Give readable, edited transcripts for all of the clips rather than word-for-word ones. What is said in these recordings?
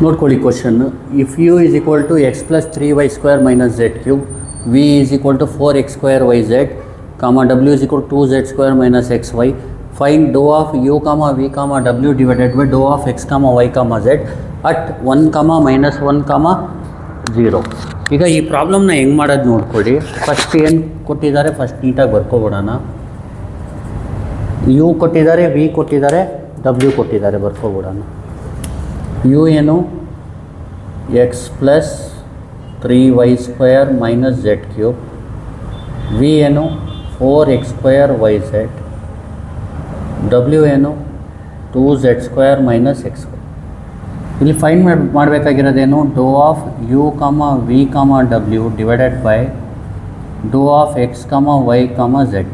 ನೋಡ್ಕೊಳ್ಳಿ question. If u is equal to x plus 3y² minus Z cube, v is equal to 4x² yz, ಡಬ್ಲ್ಯೂ is equal to 2z² minus X y, find doh of you V W divided by Dow of X Y Z at 1, -1, 0. ಈಗ ಈ ಪ್ರಾಬ್ಲಮ್ನ ಹೆಂಗೆ ಮಾಡೋದು ನೋಡ್ಕೊಳ್ಳಿ. First ಏನು ಕೊಟ್ಟಿದ್ದಾರೆ first ನೀಟಾಗಿ ಬರ್ಕೊಬಿಡೋಣ. ಯು ಕೊಟ್ಟಿದ್ದಾರೆ, ವಿ ಕೊಟ್ಟಿದ್ದಾರೆ, ಡಬ್ಲ್ಯೂ ಕೊಟ್ಟಿದ್ದಾರೆ, ಬರ್ಕೊಬಿಡೋಣ. ಯು ಏನು X plus 3y² minus Z cube, V ಏನು 4x² yz, ಡಬ್ಲ್ಯೂ ಏನು 2z² ಮೈನಸ್ ಎಕ್ಸ್ ವೈ. ಇಲ್ಲಿ ಫೈಂಡ್ ಮಾಡಬೇಕಾಗಿರೋದೇನು, doe of you V W divided by Dow of X Y Z.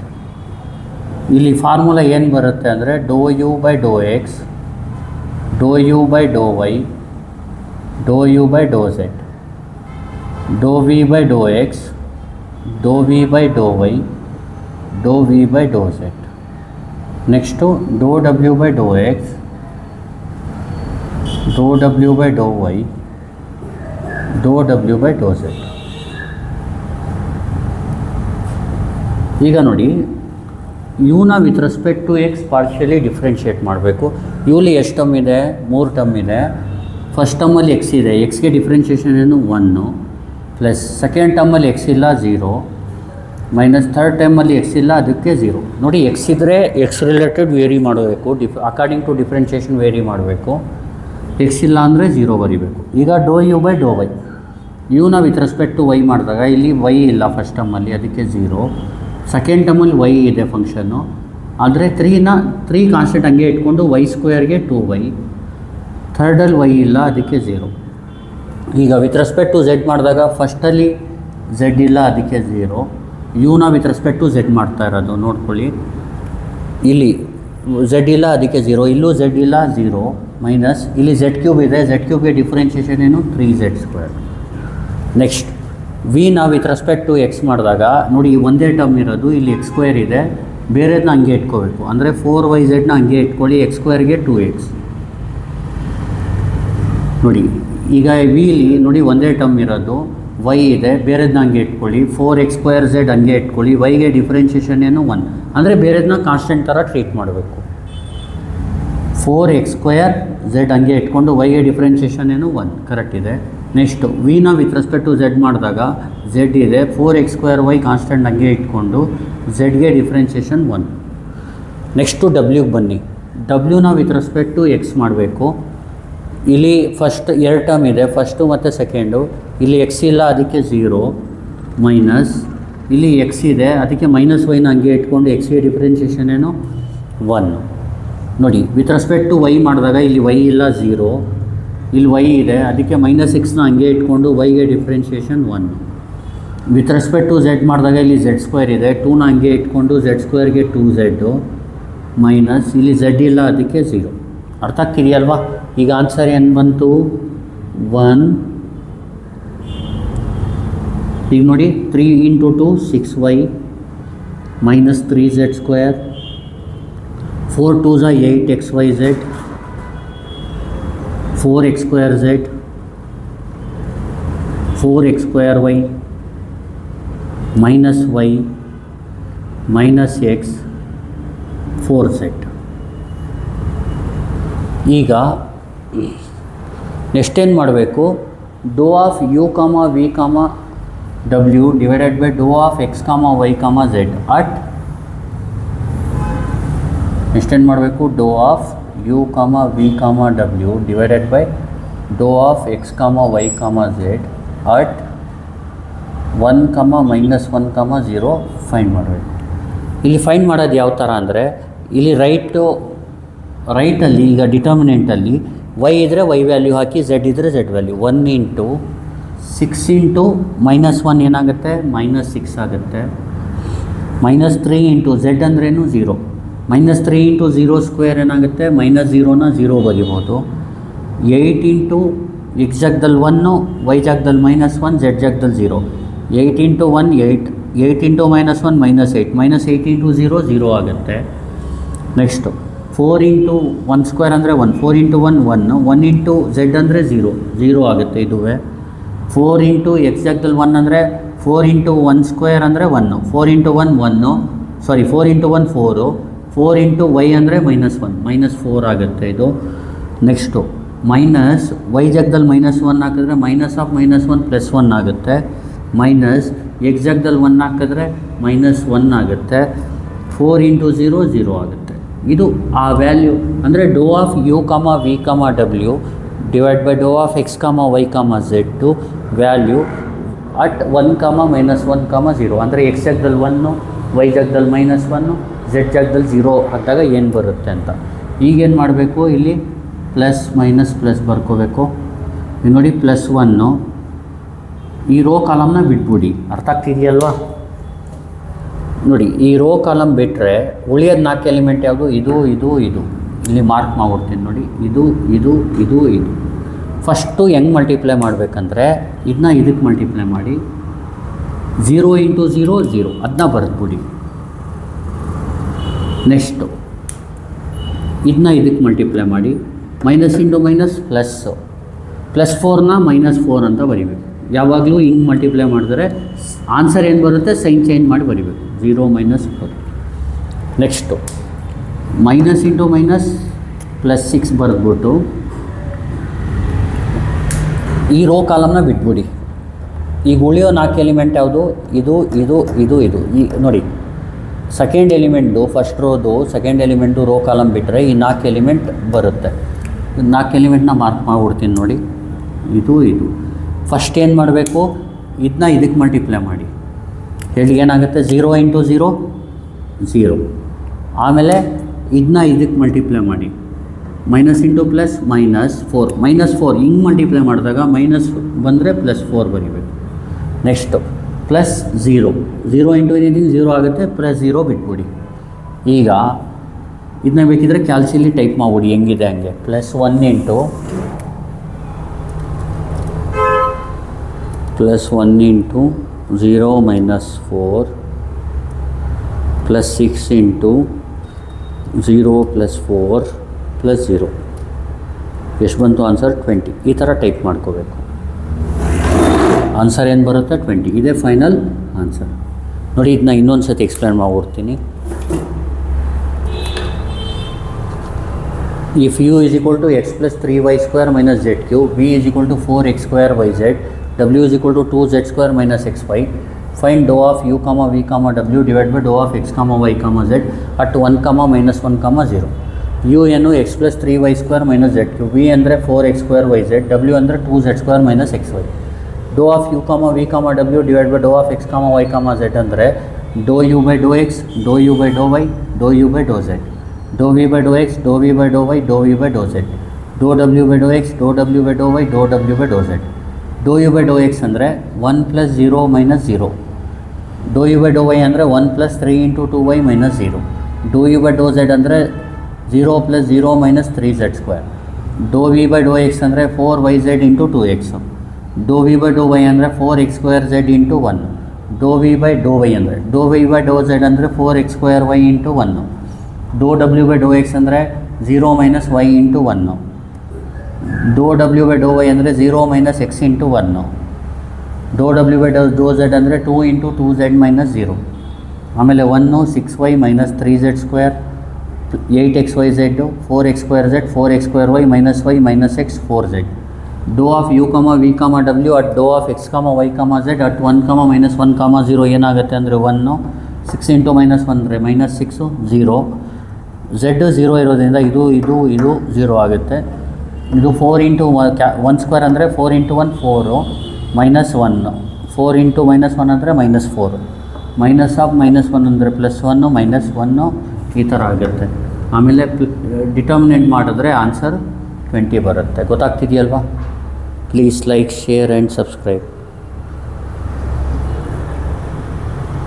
ಇಲ್ಲಿ ಫಾರ್ಮುಲಾ ಏನು ಬರುತ್ತೆ ಅಂದರೆ doe U by doe X, doe U by doe Y, doe U by doe Z, doe V by doe X, Dow V by doe Y, doe V by doe Z. Next doe W by doe X, doe W by doe Y, doe W by doe Z. ಈಗ ನೋಡಿ, ಯುನ with respect to X partially differentiate ಮಾಡಬೇಕು. ಯುಲಿ ಎಷ್ಟು term ಇದೆ, 3 term ಇದೆ. First ಟರ್ಮಲ್ಲಿ X ಇದೆ, ಎಕ್ಸ್ಗೆ differentiation ಏನು 1, ಪ್ಲಸ್ ಸೆಕೆಂಡ್ ಟರ್ಮಲ್ಲಿ ಎಕ್ಸ್ ಇಲ್ಲ 0, ಮೈನಸ್ ಥರ್ಡ್ ಟರ್ಮಲ್ಲಿ ಎಕ್ಸ್ ಇಲ್ಲ, ಅದಕ್ಕೆ 0. ನೋಡಿ, ಎಕ್ಸ್ ಇದ್ದರೆ ಎಕ್ಸ್ ರಿಲೇಟೆಡ್ ವೇರಿ ಮಾಡಬೇಕು, ಅಕಾರ್ಡಿಂಗ್ ಟು ಡಿಫ್ರೆನ್ಷಿಯೇಷನ್ ವೇರಿ ಮಾಡಬೇಕು. ಎಕ್ಸ್ ಇಲ್ಲ ಅಂದರೆ 0 ಬರೀಬೇಕು. ಈಗ doe U by doe Y, ಯುನ ವಿತ್ ರೆಸ್ಪೆಕ್ಟ್ ಟು ವೈ ಮಾಡಿದಾಗ ಇಲ್ಲಿ ವೈ ಇಲ್ಲ ಫಸ್ಟ್ ಟರ್ಮಲ್ಲಿ, ಅದಕ್ಕೆ 0. ಸೆಕೆಂಡ್ ಟರ್ಮಲ್ಲಿ ವೈ ಇದೆ ಫಂಕ್ಷನ್ನು, ಆದರೆ 3 ಕಾನ್ಸ್ಟೆಂಟ್ ಹಂಗೆ ಇಟ್ಕೊಂಡು y²ಗೆ 2y, ಥರ್ಡಲ್ಲಿ ವೈ ಇಲ್ಲ, ಅದಕ್ಕೆ 0. ಈಗ ವಿತ್ ರೆಸ್ಪೆಕ್ಟ್ ಟು ಝೆಡ್ ಮಾಡಿದಾಗ ಫಸ್ಟಲ್ಲಿ ಝೆಡ್ ಇಲ್ಲ, ಅದಕ್ಕೆ 0. ಯುನ ವಿತ್ ರೆಸ್ಪೆಕ್ಟ್ ಟು ಝೆಡ್ ಮಾಡ್ತಾ ಇರೋದು ನೋಡ್ಕೊಳ್ಳಿ. ಇಲ್ಲಿ ಝೆಡ್ ಇಲ್ಲ, ಅದಕ್ಕೆ 0, ಇಲ್ಲೂ ಝೆಡ್ ಇಲ್ಲ, 0, ಮೈನಸ್ ಇಲ್ಲಿ ಝೆಡ್ ಕ್ಯೂಬ್ ಇದೆ, ಝೆಡ್ ಕ್ಯೂಬ್ಗೆ ಡಿಫ್ರೆನ್ಷಿಯೇಷನ್ ಏನು 3z². ನೆಕ್ಸ್ಟ್ ವಿನ ವಿತ್ ರೆಸ್ಪೆಕ್ಟ್ ಟು ಎಕ್ಸ್ ಮಾಡಿದಾಗ ನೋಡಿ, ಒಂದೇ ಟರ್ಮ್ ಇರೋದು, ಇಲ್ಲಿ x² ಇದೆ, ಬೇರೆದನ್ನ ಹಂಗೆ ಇಟ್ಕೋಬೇಕು. ಅಂದರೆ 4yz ಹಂಗೆ ಇಟ್ಕೊಳ್ಳಿ, x²ಗೆ 2x. ನೋಡಿ, ಈಗ ವಿಲಿ ನೋಡಿ ಒಂದೇ ಟರ್ಮ್ ಇರೋದು, y ಇದೆ, ಬೇರೆದನ್ನ ಹಂಗೆ ಇಟ್ಕೊಳ್ಳಿ, 4x² ಹಂಗೆ ಇಟ್ಕೊಳ್ಳಿ, yಗೆ ಡಿಫ್ರೆನ್ಷಿಯೇಷನ್ ಏನು 1, ಅಂದರೆ ಬೇರೆದನ್ನ ಕಾನ್ಸ್ಟೆಂಟ್ ಥರ ಟ್ರೀಟ್ ಮಾಡಬೇಕು. 4x² ಹಂಗೆ ಇಟ್ಕೊಂಡು yಗೆ ಡಿಫ್ರೆನ್ಷಿಯೇಷನ್ ಏನು 1, ಕರೆಕ್ಟ್ ಇದೆ. ನೆಕ್ಸ್ಟು ವಿನ ವಿತ್ ರೆಸ್ಪೆಕ್ಟ್ ಟು ಝೆಡ್ ಮಾಡಿದಾಗ ಝೆಡ್ ಇದೆ, 4x² ಕಾನ್ಸ್ಟೆಂಟ್ ಹಂಗೆ ಇಟ್ಕೊಂಡು ಝೆಡ್ಗೆ ಡಿಫ್ರೆನ್ಷಿಯೇಷನ್ 1. ನೆಕ್ಸ್ಟು ಡಬ್ಲ್ಯೂಗೆ ಬನ್ನಿ. ಡಬ್ಲ್ಯೂನ ವಿತ್ ರೆಸ್ಪೆಕ್ಟ್ ಟು ಎಕ್ಸ್ ಮಾಡಬೇಕು. ಇಲ್ಲಿ ಫಸ್ಟ್ 2 ಟರ್ಮ್ ಇದೆ, ಫಸ್ಟು ಮತ್ತು ಸೆಕೆಂಡು. ಇಲ್ಲಿ ಎಕ್ಸ್ ಇಲ್ಲ, ಅದಕ್ಕೆ 0, ಮೈನಸ್ ಇಲ್ಲಿ ಎಕ್ಸ್ ಇದೆ, ಅದಕ್ಕೆ -y ಹಂಗೆ ಇಟ್ಕೊಂಡು ಎಕ್ಸ್ಗೆ ಡಿಫ್ರೆನ್ಷಿಯೇಷನ್ ಏನು 1. ನೋಡಿ, ವಿತ್ ರೆಸ್ಪೆಕ್ಟ್ ಟು ವೈ ಮಾಡಿದಾಗ ಇಲ್ಲಿ y ಇಲ್ಲ, 0, ಇಲ್ಲಿ y ಇದೆ, ಅದಕ್ಕೆ -6 ಹಂಗೆ ಇಟ್ಕೊಂಡು yಗೆ differentiation 1. With respect to Z ಮಾಡಿದಾಗ ಇಲ್ಲಿ z² ಇದೆ, 2ನ ಹಂಗೆ ಇಟ್ಕೊಂಡು z²ಗೆ 2z, ಮೈನಸ್ ಇಲ್ಲಿ z ಇಲ್ಲ, ಅದಕ್ಕೆ 0. ಅರ್ಥ ಆಗ್ತಿದೆಯಲ್ವಾ? ಈಗ ಆನ್ಸರ್ ಏನು ಬಂತು, 1. ಈಗ ನೋಡಿ, 3 × 2 6y minus 3z², 4 2s 8xyz, 4x²z, 4x²y, minus y, minus x, 4z. ಈಗ ನೆಕ್ಸ್ಟ್ ಏನು ಮಾಡಬೇಕು, doe of you V W divided by Dow of X Y Z at, next ಏನು ಮಾಡಬೇಕು, doe of you V W divided by Dow of X Y Z at 1, -1, 0 find ಮಾಡಬೇಕು. ಇಲ್ಲಿ find ಮಾಡೋದು ಯಾವ ಥರ ಅಂದರೆ, ಇಲ್ಲಿ ರೈಟಲ್ಲಿ ಈಗ ಡಿಟರ್ಮಿನೆಂಟಲ್ಲಿ y ಇದ್ದರೆ y ವ್ಯಾಲ್ಯೂ ಹಾಕಿ, z ಇದ್ದರೆ z ವ್ಯಾಲ್ಯೂ. 1 × 6 × -1 ಏನಾಗುತ್ತೆ, -6 ಆಗುತ್ತೆ. -3 × z ಅಂದ್ರೇನು 0, -3 × 0² ಏನಾಗುತ್ತೆ, -0ನ 0 ಬರಿಬೋದು. 8 × x ಜಾಗದಲ್ಲಿ 1, y ಜಾಗದಲ್ಲಿ -1, z ಜಾಗದಲ್ಲಿ 0. 8 × 1 8, 8 × -1 -8, -8 × 0 0 ಆಗುತ್ತೆ. ನೆಕ್ಸ್ಟು 4 ಇಂಟು 1 ಸ್ಕ್ವೇರ್ ಅಂದರೆ 1, 4 ಇಂಟು 1 1, 1 ಇಂಟು ಝೆಡ್ ಅಂದರೆ 0 ಆಗುತ್ತೆ ಇದುವೇ. 4 ಇಂಟು ಎಕ್ಸ್ ಜಾಗದಲ್ಲಿ 1 ಅಂದರೆ 4 ಇಂಟು 1 ಸ್ಕ್ವೇರ್ ಅಂದರೆ 1, 4 ಇಂಟು 1 1, 4 ಇಂಟು 1 4, 4 ಇಂಟು ವೈ ಅಂದರೆ -1 -4 ಆಗುತ್ತೆ ಇದು. ನೆಕ್ಸ್ಟು ಮೈನಸ್ ವೈ ಜಾಗದಲ್ಲಿ -1 ಹಾಕಿದ್ರೆ -1 +1 ಆಗುತ್ತೆ, ಮೈನಸ್ ಎಕ್ಸ್ ಜಾಗದಲ್ಲಿ 1 ಹಾಕಿದ್ರೆ -1 ಆಗುತ್ತೆ. 4 ಇಂಟು 0 ಆಗುತ್ತೆ. ಇದು ಆ ವ್ಯಾಲ್ಯೂ ಅಂದರೆ doe of u, v, w divide by Dow of x, y, z value at 1, -1, 0 ಅಂದರೆ ಎಕ್ಸ್ ಜಾಗದಲ್ಲಿ 1, ವೈ ಜಾಗದಲ್ಲಿ -1, ಝೆಡ್ ಜಾಗದಲ್ಲಿ 0 ಹಾಕಿದಾಗ ಏನು ಬರುತ್ತೆ ಅಂತ. ಈಗೇನು ಮಾಡಬೇಕು, ಇಲ್ಲಿ ಪ್ಲಸ್ ಮೈನಸ್ ಪ್ಲಸ್ ಬರ್ಕೋಬೇಕು. ಈಗ ನೋಡಿ +1 ಈ ರೋ ಕಾಲಮ್ನ ಬಿಟ್ಬಿಡಿ, ಅರ್ಥ ಆಗ್ತಿದೆಯಲ್ವಾ? ನೋಡಿ ಈ ರೋ ಕಾಲಮ್ ಬಿಟ್ಟರೆ ಉಳಿಯೋದು 4 ಎಲಿಮೆಂಟ್ ಯಾವುದು? ಇದು ಇಲ್ಲಿ ಮಾರ್ಕ್ ಮಾಡ್ಬಿಡ್ತೀನಿ ನೋಡಿ, ಇದು. ಫಸ್ಟು ಹೆಂಗೆ ಮಲ್ಟಿಪ್ಲೈ ಮಾಡಬೇಕಂದ್ರೆ ಇದನ್ನ ಇದಕ್ಕೆ ಮಲ್ಟಿಪ್ಲೈ ಮಾಡಿ, 0 ಇಂಟು 0 ಅದನ್ನ ಬರೆದ್ಬಿಡಿ. ನೆಕ್ಸ್ಟು ಇದನ್ನ ಇದಕ್ಕೆ ಮಲ್ಟಿಪ್ಲೈ ಮಾಡಿ, ಮೈನಸ್ ಇಂಟು ಮೈನಸ್ +4ನ -4 ಅಂತ ಬರಿಬೇಕು. ಯಾವಾಗಲೂ ಹಿಂಗೆ ಮಲ್ಟಿಪ್ಲೈ ಮಾಡಿದ್ರೆ ಆನ್ಸರ್ ಏನು ಬರುತ್ತೆ, ಸೈನ್ ಚೇಂಜ್ ಮಾಡಿ ಬರಿಬೇಕು, 0 -4. ನೆಕ್ಸ್ಟು ಮೈನಸ್ ಇಂಟು ಮೈನಸ್ +6 ಬರೆದ್ಬಿಟ್ಟು ಈ ರೋ ಕಾಲಮ್ನ ಬಿಟ್ಬಿಡಿ. ಈಗ ಉಳಿಯೋ 4 ಎಲಿಮೆಂಟ್ ಯಾವುದು? ಇದು. ಈ ನೋಡಿ ಸೆಕೆಂಡ್ ಎಲಿಮೆಂಟು ಫಸ್ಟ್ ರೋದು ಸೆಕೆಂಡ್ ಎಲಿಮೆಂಟು ರೋ ಕಾಲಮ್ ಬಿಟ್ಟರೆ ಈ 4 ಎಲಿಮೆಂಟ್ ಬರುತ್ತೆ. 4 ಎಲಿಮೆಂಟ್ನ ಮಾರ್ಕ್ ಮಾಡಿಬಿಡ್ತೀನಿ ನೋಡಿ, ಇದು. ಫಸ್ಟ್ ಏನು ಮಾಡಬೇಕು, ಇದನ್ನ ಇದಕ್ಕೆ ಮಲ್ಟಿಪ್ಲೈ ಮಾಡಿ, ಹೇಳಿ ಏನಾಗುತ್ತೆ, 0 ಇಂಟು 0. ಆಮೇಲೆ ಇದನ್ನ ಇದಕ್ಕೆ ಮಲ್ಟಿಪ್ಲೈ ಮಾಡಿ, ಮೈನಸ್ ಇಂಟು ಪ್ಲಸ್ -4 ಹಿಂಗೆ ಮಲ್ಟಿಪ್ಲೈ ಮಾಡಿದಾಗ ಮೈನಸ್ ಬಂದರೆ +4 ಬರೀಬೇಕು. ನೆಕ್ಸ್ಟು +0 ಇಂಟು ಏನಿದೆ 0 ಆಗುತ್ತೆ, +0 ಬಿಟ್ಬಿಡಿ. ಈಗ ಇದನ್ನ ಬೇಕಿದ್ರೆ ಕ್ಯಾಲ್ಸಿಲಿ ಟೈಪ್ ಮಾಡ್ಬಿಡಿ ಹೆಂಗಿದೆ ಹಂಗೆ, +1 ಇಂಟು 0 -4 +6 ಇಂಟು 0 +4 +0 ಎಷ್ಟು ಬಂತು ಆನ್ಸರ್? 20. ಈ ಥರ ಟೈಪ್ ಮಾಡ್ಕೋಬೇಕು. ಆನ್ಸರ್ ಏನು ಬರುತ್ತೆ? 20. ಇದೇ ಫೈನಲ್ ಆನ್ಸರ್. ನೋಡಿ ಇದನ್ನ ಇನ್ನೊಂದು ಸತಿ ಎಕ್ಸ್ಪ್ಲೇನ್ ಮಾಡ್ಬಿಡ್ತೀನಿ. If u is equal to x plus 3y square minus z cube, v is equal to 4x square yz, w is equal to 2z square minus xy, find dou of u, v, w divided by dou of x, y, z at 1, -1, 0. u ಏನು x plus 3y square minus z cube, v ಅಂದರೆ 4x square yz, w ಅಂದರೆ 2z square minus xy. dou of u, v, w divided by dou of x, y, z ಅಂದರೆ dou u by dou x, dou u by dou y, dou u by dou z, dou v by dou x, dou v by dou y, dou v by dou z, dou w by dou x, dou w by dou y, dou w by dou z. dou u by dou x ಅಂದರೆ 1 + 0 - 0, dou u by dou y ಅಂದರೆ 1 + 3 × 2y - 0, dou u by dou z ಅಂದರೆ 0 + 0 - 3z², dou v by dou x ಅಂದರೆ 4yz × 2x, dou v by dou y ಅಂದರೆ 4x² z × 1, dou v by dou y ಅಂದರೆ dou v by dou z ಅಂದರೆ 4x² y × 1, dou w by dou x ಅಂದರೆ 0 - y × 1, dou w by dou y ಅಂದರೆ 0 - x × 1, dou w by dou z ಅಂದರೆ 2 × 2z - 0, ಆಮೇಲೆ 1 6y - 3z², 8xyz, 4x² z, 4x² y - x 4z. dou of u, v, w at dou of x, y, z at 1, -1, 0 ಏನಾಗುತ್ತೆ ಅಂದರೆ 1, 6 × -1 ಅಂದರೆ -6, 0, z 0 ಇರೋದ್ರಿಂದ ಇದು 0 ಆಗುತ್ತೆ. ಇದು 4 × 1² ಅಂದರೆ 4 × 1 4, -1, 4 × -1 ಅಂದರೆ -4, -1 ಅಂದರೆ +1, -1 ಈ ಥರ ಆಗುತ್ತೆ. ಆಮೇಲೆ ಡಿಟರ್ಮಿನೆಂಟ್ ಮಾಡಿದ್ರೆ ಆನ್ಸರ್ 20 ಬರುತ್ತೆ. ಗೊತ್ತಾಗ್ತಿದೆಯಲ್ವಾ? Please like, share and subscribe.